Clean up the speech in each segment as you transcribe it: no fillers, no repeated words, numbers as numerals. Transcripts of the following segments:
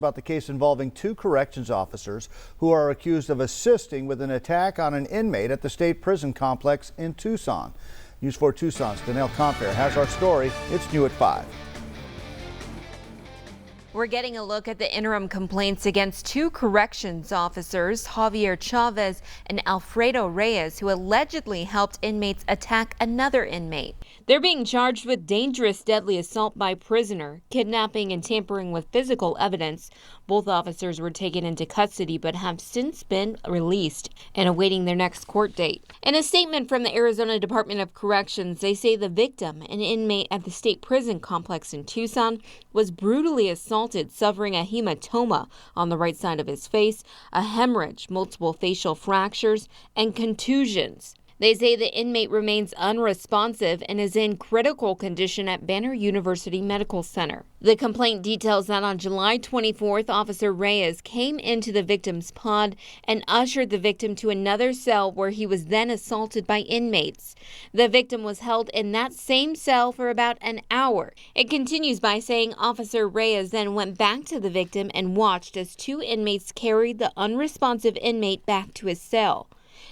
About the case involving two corrections officers who are accused of assisting with an attack on an inmate at the state prison complex in Tucson. News 4 Tucson's Danelle Compere has our story. It's new at 5. We're getting a look at the interim complaints against two corrections officers, Javier Chavez and Alfredo Reyes, who allegedly helped inmates attack another inmate. They're being charged with dangerous deadly assault by prisoner, kidnapping, and tampering with physical evidence. Both officers were taken into custody but have since been released and awaiting their next court date. In a statement from the Arizona Department of Corrections, they say the victim, an inmate at the state prison complex in Tucson, was brutally assaulted, suffering a hematoma on the right side of his face, a hemorrhage, multiple facial fractures, and contusions. They say the inmate remains unresponsive and is in critical condition at Banner University Medical Center. The complaint details that on July 24th, Officer Reyes came into the victim's pod and ushered the victim to another cell where he was then assaulted by inmates. The victim was held in that same cell for about an hour. It continues by saying Officer Reyes then went back to the victim and watched as two inmates carried the unresponsive inmate back to his cell.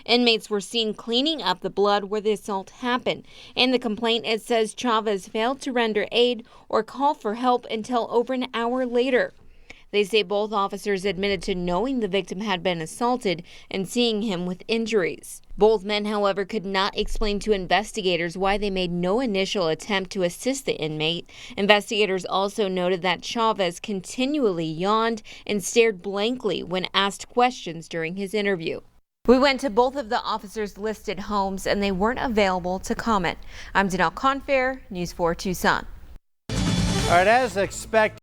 Inmates were seen cleaning up the blood where the assault happened. In the complaint, it says Chavez failed to render aid or call for help until over an hour later. They say both officers admitted to knowing the victim had been assaulted and seeing him with injuries. Both men, however, could not explain to investigators why they made no initial attempt to assist the inmate. Investigators also noted that Chavez continually yawned and stared blankly when asked questions during his interview. We went to both of the officers' listed homes and they weren't available to comment. I'm Danelle Compere, News 4 Tucson. All right, as expected.